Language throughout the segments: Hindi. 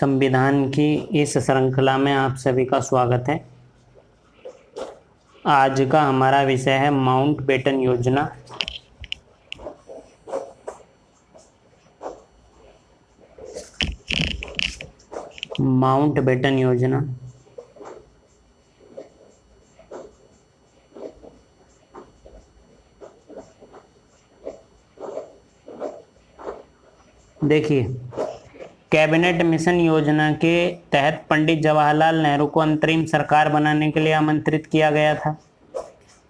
संविधान की इस श्रृंखला में आप सभी का स्वागत है। आज का हमारा विषय है माउंटबेटन योजना। माउंटबेटन योजना देखिए, कैबिनेट मिशन योजना के तहत पंडित जवाहरलाल नेहरू को अंतरिम सरकार बनाने के लिए आमंत्रित किया गया था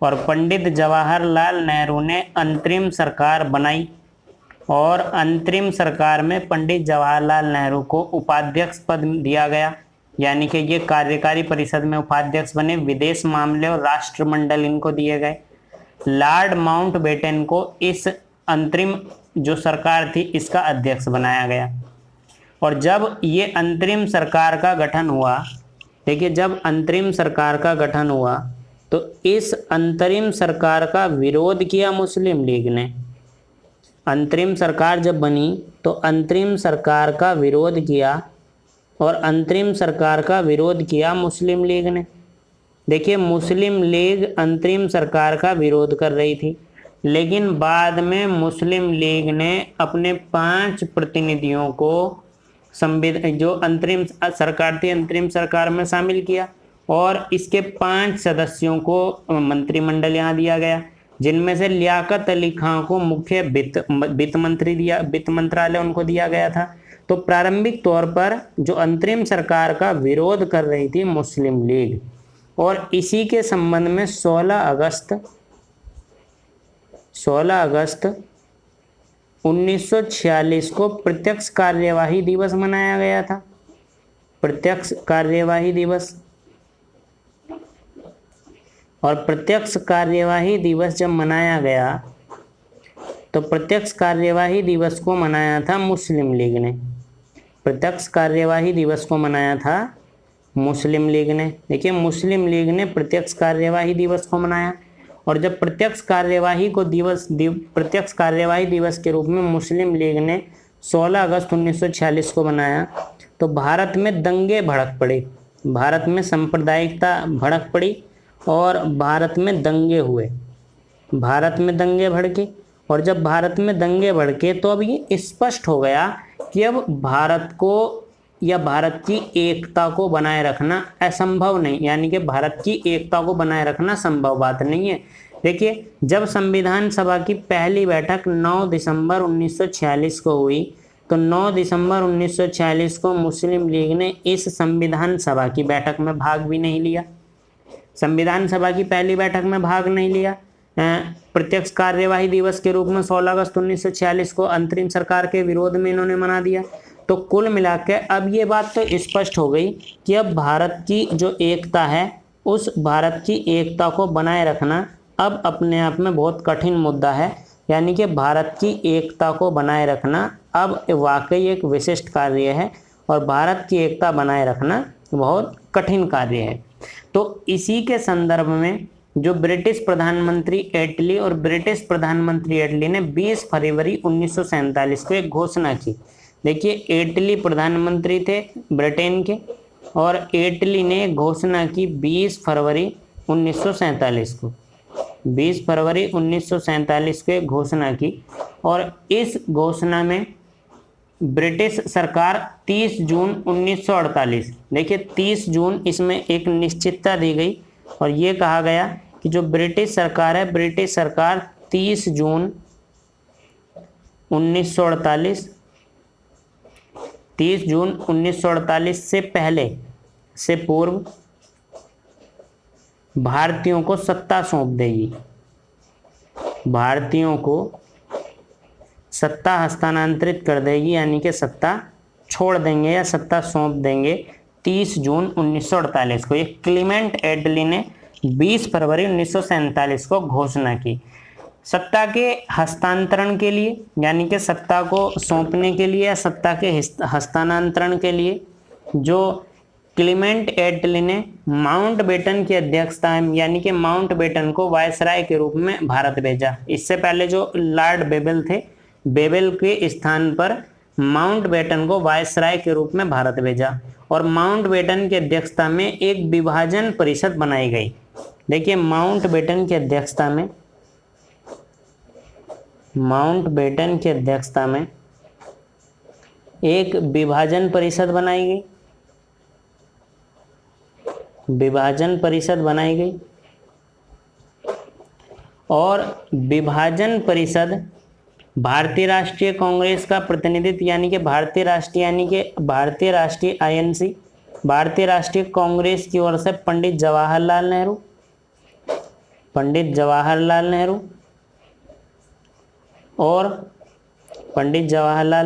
और पंडित जवाहरलाल नेहरू ने अंतरिम सरकार बनाई और अंतरिम सरकार में पंडित जवाहरलाल नेहरू को उपाध्यक्ष पद दिया गया, यानी कि ये कार्यकारी परिषद में उपाध्यक्ष बने। विदेश मामले और राष्ट्रमंडल इनको दिए गए। लॉर्ड माउंटबेटन को इस अंतरिम जो सरकार थी इसका अध्यक्ष बनाया गया। और जब ये अंतरिम सरकार का गठन हुआ, देखिए जब अंतरिम सरकार का गठन हुआ तो इस अंतरिम सरकार का विरोध किया मुस्लिम लीग ने। अंतरिम सरकार जब बनी तो अंतरिम सरकार का विरोध किया और अंतरिम सरकार का विरोध किया मुस्लिम लीग ने। देखिए, मुस्लिम लीग अंतरिम सरकार का विरोध कर रही थी, लेकिन बाद में मुस्लिम लीग ने अपने 5 प्रतिनिधियों को जो अंतरिम सरकार थी अंतरिम सरकार में शामिल किया और इसके 5 सदस्यों को मंत्रिमंडल यहाँ दिया गया, जिनमें से लियाकत अली खां को मुख्य वित्त मंत्रालय उनको दिया गया था। तो प्रारंभिक तौर पर जो अंतरिम सरकार का विरोध कर रही थी मुस्लिम लीग, और इसी के संबंध में 16 अगस्त 1946 को प्रत्यक्ष कार्यवाही दिवस मनाया गया था। प्रत्यक्ष कार्यवाही दिवस। और प्रत्यक्ष कार्यवाही दिवस जब मनाया गया तो प्रत्यक्ष कार्यवाही दिवस को मनाया था मुस्लिम लीग ने। प्रत्यक्ष कार्यवाही दिवस को मनाया था मुस्लिम लीग ने। देखिए, मुस्लिम लीग ने प्रत्यक्ष कार्यवाही दिवस को मनाया और जब प्रत्यक्ष कार्यवाही दिवस के रूप में मुस्लिम लीग ने 16 अगस्त 1946 को बनाया तो भारत में दंगे भड़क पड़े। भारत में सांप्रदायिकता भड़क पड़ी और भारत में दंगे हुए। भारत में दंगे भड़के और जब भारत में दंगे भड़के तो अब ये स्पष्ट हो गया कि अब भारत को या भारत की एकता को बनाए रखना असंभव नहीं, यानी कि भारत की एकता को बनाए रखना संभव बात नहीं है। देखिए, जब संविधान सभा की पहली बैठक 9 दिसंबर 1946 को हुई तो 9 दिसंबर 1946 को मुस्लिम लीग ने इस संविधान सभा की बैठक में भाग भी नहीं लिया। संविधान सभा की पहली बैठक में भाग नहीं लिया। प्रत्यक्ष कार्यवाही दिवस के रूप में 16 अगस्त 1946 को अंतरिम सरकार के विरोध में इन्होंने मना दिया। तो कुल मिलाकर अब ये बात तो स्पष्ट हो गई कि अब भारत की जो एकता है उस भारत की एकता को बनाए रखना अब अपने आप में बहुत कठिन मुद्दा है, यानी कि भारत की एकता को बनाए रखना अब वाकई एक विशिष्ट कार्य है और भारत की एकता बनाए रखना बहुत कठिन कार्य है। तो इसी के संदर्भ में जो ब्रिटिश प्रधानमंत्री एटली ने 20 फरवरी 1947 को एक घोषणा की। देखिए, एटली प्रधानमंत्री थे ब्रिटेन के और एटली ने घोषणा की 20 फरवरी 1947 को। 20 फरवरी 1947 को एक घोषणा की और इस घोषणा में ब्रिटिश सरकार 30 जून 1948, देखिए 30 जून, इसमें एक निश्चितता दी गई और ये कहा गया कि जो ब्रिटिश सरकार है, ब्रिटिश सरकार 30 जून 1948 से पहले से पूर्व भारतीयों को सत्ता सौंप देगी। भारतीयों को सत्ता हस्तांतरित कर देगी, यानी कि सत्ता छोड़ देंगे या सत्ता सौंप देंगे 30 जून 1948 को। ये क्लीमेंट एटली ने 20 फरवरी 1947 को घोषणा की। सत्ता के हस्तांतरण के लिए, यानी कि सत्ता को सौंपने के लिए या सत्ता के हस्तांतरण के लिए जो क्लीमेंट एटली ने माउंटबेटन की अध्यक्षता, यानी कि माउंटबेटन को वायसराय के रूप में भारत भेजा। इससे पहले जो लॉर्ड बेबल थे, बेबल के स्थान पर माउंटबेटन को वायसराय के रूप में भारत भेजा और माउंटबेटन की अध्यक्षता में एक विभाजन परिषद बनाई गई। देखिए माउंटबेटन की अध्यक्षता में एक विभाजन परिषद बनाई गई, और विभाजन परिषद भारतीय राष्ट्रीय कांग्रेस का प्रतिनिधित्व यानी कि भारतीय राष्ट्रीय आईएनसी, भारतीय राष्ट्रीय कांग्रेस की ओर से पंडित जवाहरलाल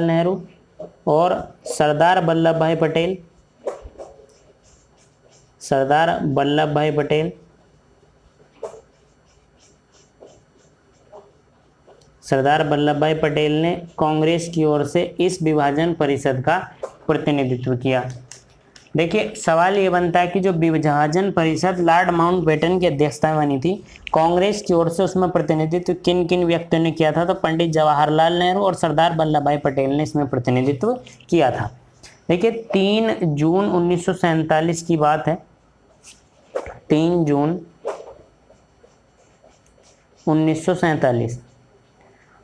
नेहरू और सरदार वल्लभ भाई पटेल ने कांग्रेस की ओर से इस विभाजन परिषद का प्रतिनिधित्व किया। देखिए सवाल ये बनता है कि जो विभाजन परिषद लॉर्ड माउंटबेटन की अध्यक्षता में बनी थी, कांग्रेस की ओर से उसमें प्रतिनिधित्व किन किन व्यक्तियों ने किया था? तो पंडित जवाहरलाल नेहरू और सरदार वल्लभ भाई पटेल ने इसमें प्रतिनिधित्व किया था। देखिए 3 जून 1947 की बात है, 3 जून 1947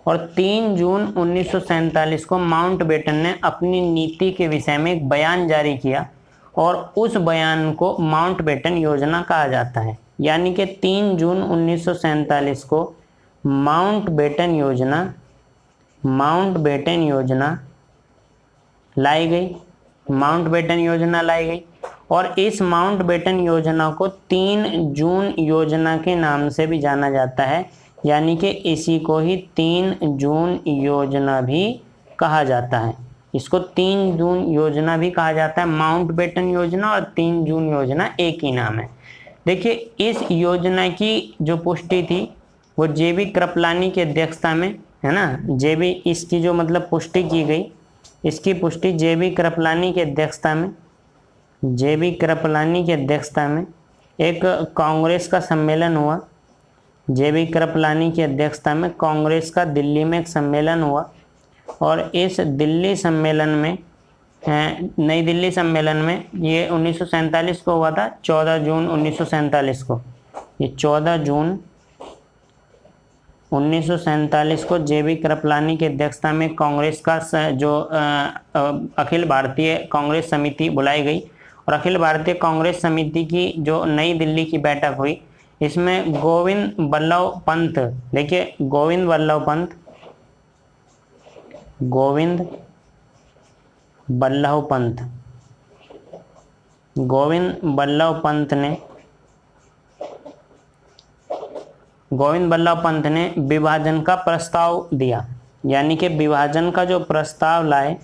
और 3 जून 1947 को माउंटबेटन ने अपनी नीति के विषय में एक बयान जारी किया और उस बयान को माउंटबेटन योजना कहा जाता है। यानी कि 3 जून 1947 को माउंटबेटन योजना लाई गई और इस माउंटबेटन योजना को 3 जून योजना के नाम से भी जाना जाता है। यानी कि इसी को ही 3 जून योजना भी कहा जाता है। इसको 3 जून योजना भी कहा जाता है। माउंटबेटन योजना और 3 जून योजना एक ही नाम है। देखिए इस योजना की जो पुष्टि थी वो जेबी कृपलानी की अध्यक्षता में, है ना, जेबी इसकी जो मतलब पुष्टि की गई, इसकी पुष्टि जेबी कृपलानी की अध्यक्षता में एक कांग्रेस का सम्मेलन हुआ। जेबी कृपलानी की अध्यक्षता में कांग्रेस का दिल्ली में एक सम्मेलन हुआ और इस नई दिल्ली सम्मेलन में ये 1947 को हुआ था, 14 जून 1947 को। ये 14 जून 1947 को जेबी कृपलानी की अध्यक्षता में कांग्रेस का जो अखिल भारतीय कांग्रेस समिति बुलाई गई और अखिल भारतीय कांग्रेस समिति की जो नई दिल्ली की बैठक हुई, इसमें गोविंद बल्लभ पंत, देखिए गोविंद बल्लभ पंत ने विभाजन का प्रस्ताव दिया। यानी कि विभाजन का जो प्रस्ताव लाए,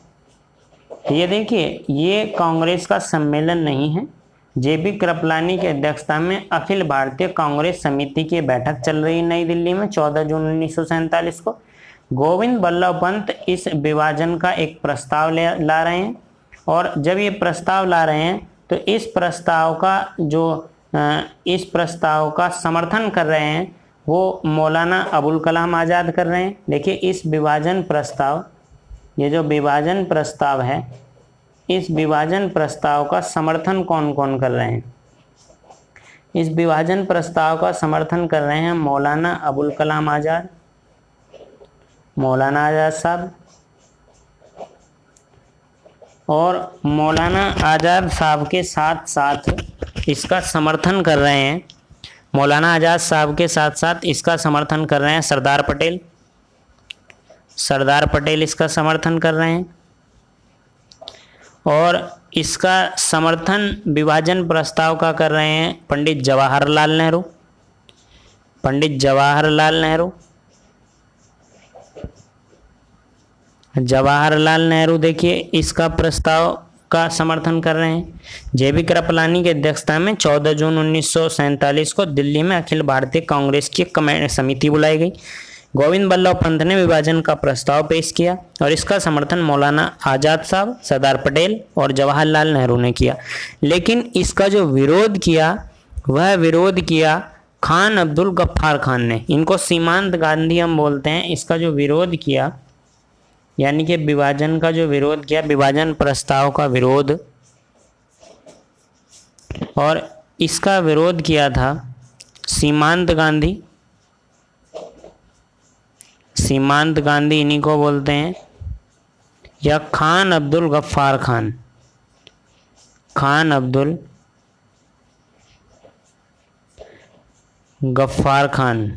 ये देखिए ये कांग्रेस का सम्मेलन नहीं है। जेबी कृपलानी की अध्यक्षता में अखिल भारतीय कांग्रेस समिति की बैठक चल रही नई दिल्ली में 14 जून 1947 को। गोविंद बल्लभ पंत इस विभाजन का एक प्रस्ताव ला रहे हैं और जब ये प्रस्ताव ला रहे हैं तो इस प्रस्ताव का समर्थन कर रहे हैं वो मौलाना अबुल कलाम आज़ाद कर रहे हैं। देखिए इस विभाजन प्रस्ताव, ये जो विभाजन प्रस्ताव है, इस विभाजन प्रस्ताव का समर्थन कौन कौन कर रहे हैं? इस विभाजन प्रस्ताव का समर्थन कर रहे हैं मौलाना अबुल कलाम आज़ाद, साहब, और मौलाना आज़ाद साहब के साथ साथ इसका समर्थन कर रहे हैं, मौलाना आज़ाद साहब के साथ साथ इसका समर्थन कर रहे हैं सरदार पटेल इसका समर्थन कर रहे हैं और इसका समर्थन विभाजन प्रस्ताव का कर रहे हैं पंडित जवाहरलाल नेहरू देखिए इसका प्रस्ताव का समर्थन कर रहे हैं। जेबी कृपलानी की अध्यक्षता में 14 जून 1947 को दिल्ली में अखिल भारतीय कांग्रेस की समिति बुलाई गई। गोविंद बल्लभ पंत ने विभाजन का प्रस्ताव पेश किया और इसका समर्थन मौलाना आज़ाद साहब, सरदार पटेल और जवाहरलाल नेहरू ने किया। लेकिन इसका जो विरोध किया वह विरोध किया खान अब्दुल गफ्फार खान ने। इनको सीमांत गांधी हम बोलते हैं। इसका जो विरोध किया यानी कि विभाजन का जो विरोध किया, विभाजन प्रस्ताव का विरोध, और इसका विरोध किया था सीमांत गांधी। सीमांत गांधी इन्हीं को बोलते हैं, या खान अब्दुल गफ्फार खान। खान अब्दुल गफ्फार खान।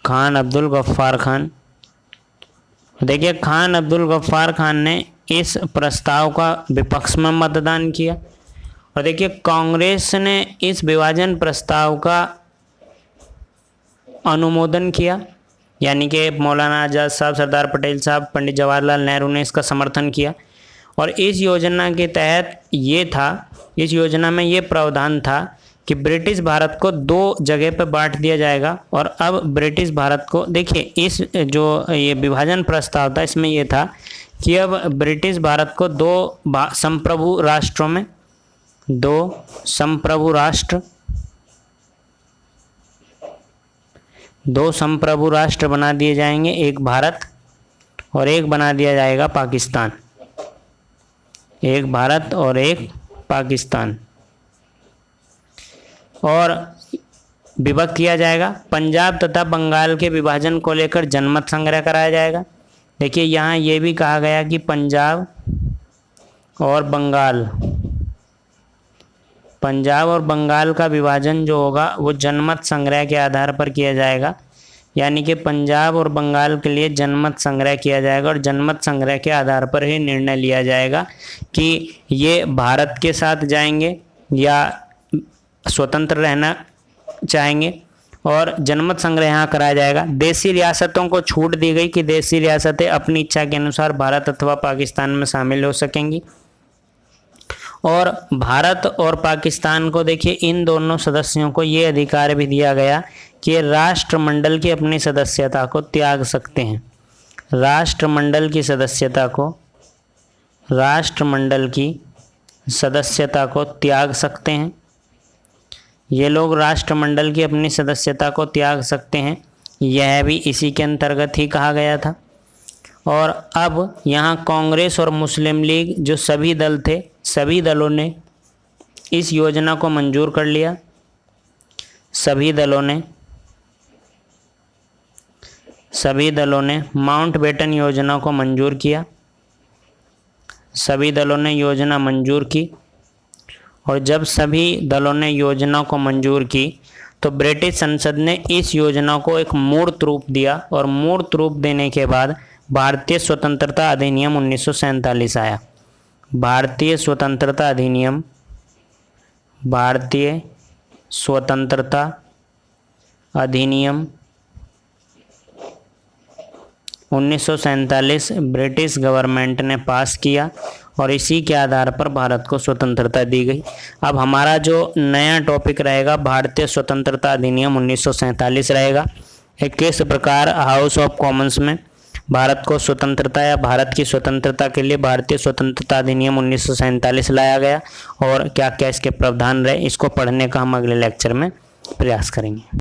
खान अब्दुल गफ्फार खान। देखिए, खान अब्दुल गफ्फार खान ने इस प्रस्ताव का विपक्ष में मतदान किया। और देखिए, कांग्रेस ने इस विभाजन प्रस्ताव का अनुमोदन किया, यानी कि मौलाना आज़ाद साहब, सरदार पटेल साहब, पंडित जवाहरलाल नेहरू ने इसका समर्थन किया। और इस योजना के तहत ये था, इस योजना में ये प्रावधान था कि ब्रिटिश भारत को 2 जगह पर बांट दिया जाएगा। और अब ब्रिटिश भारत को, देखिए, इस जो ये विभाजन प्रस्ताव था, इसमें ये था कि अब ब्रिटिश भारत को 2 संप्रभु राष्ट्रों में, 2 संप्रभु राष्ट्र, 2 संप्रभु राष्ट्र बना दिए जाएंगे, एक भारत और एक बना दिया जाएगा पाकिस्तान। एक भारत और एक पाकिस्तान। और विभक्त किया जाएगा। पंजाब तथा बंगाल के विभाजन को लेकर जनमत संग्रह कराया जाएगा। देखिए, यहाँ ये भी कहा गया कि पंजाब और बंगाल का विभाजन जो होगा वो जनमत संग्रह के आधार पर किया जाएगा। यानी कि पंजाब और बंगाल के लिए जनमत संग्रह किया जाएगा और जनमत संग्रह के आधार पर ही निर्णय लिया जाएगा कि ये भारत के साथ जाएंगे या स्वतंत्र रहना चाहेंगे। और जनमत संग्रह यहाँ कराया जाएगा। देशी रियासतों को छूट दी गई कि देशी रियासतें अपनी इच्छा के अनुसार भारत अथवा पाकिस्तान में शामिल हो सकेंगी। और भारत और पाकिस्तान को, देखिए, इन दोनों सदस्यों को ये अधिकार भी दिया गया कि राष्ट्रमंडल की अपनी सदस्यता को त्याग सकते हैं। राष्ट्रमंडल की सदस्यता को त्याग सकते हैं। ये लोग राष्ट्रमंडल की अपनी सदस्यता को त्याग सकते हैं, यह भी इसी के अंतर्गत ही कहा गया था। और अब यहाँ कांग्रेस और मुस्लिम लीग जो सभी दल थे, सभी दलों ने इस योजना को मंजूर कर लिया। सभी दलों ने माउंटबेटन योजना को मंजूर किया। सभी दलों ने योजना मंजूर की। और जब सभी दलों ने योजना को मंजूर की तो ब्रिटिश संसद ने इस योजना को एक मूर्त रूप दिया। और मूर्त रूप देने के बाद भारतीय स्वतंत्रता अधिनियम 1947 आया। भारतीय स्वतंत्रता अधिनियम 1947 ब्रिटिश गवर्नमेंट ने पास किया और इसी के आधार पर भारत को स्वतंत्रता दी गई। अब हमारा जो नया टॉपिक रहेगा भारतीय स्वतंत्रता अधिनियम 1947 रहेगा। किस प्रकार हाउस ऑफ कॉमन्स में भारत को स्वतंत्रता या भारत की स्वतंत्रता के लिए भारतीय स्वतंत्रता अधिनियम 1947 लाया गया और क्या क्या इसके प्रावधान रहे, इसको पढ़ने का हम अगले लेक्चर में प्रयास करेंगे।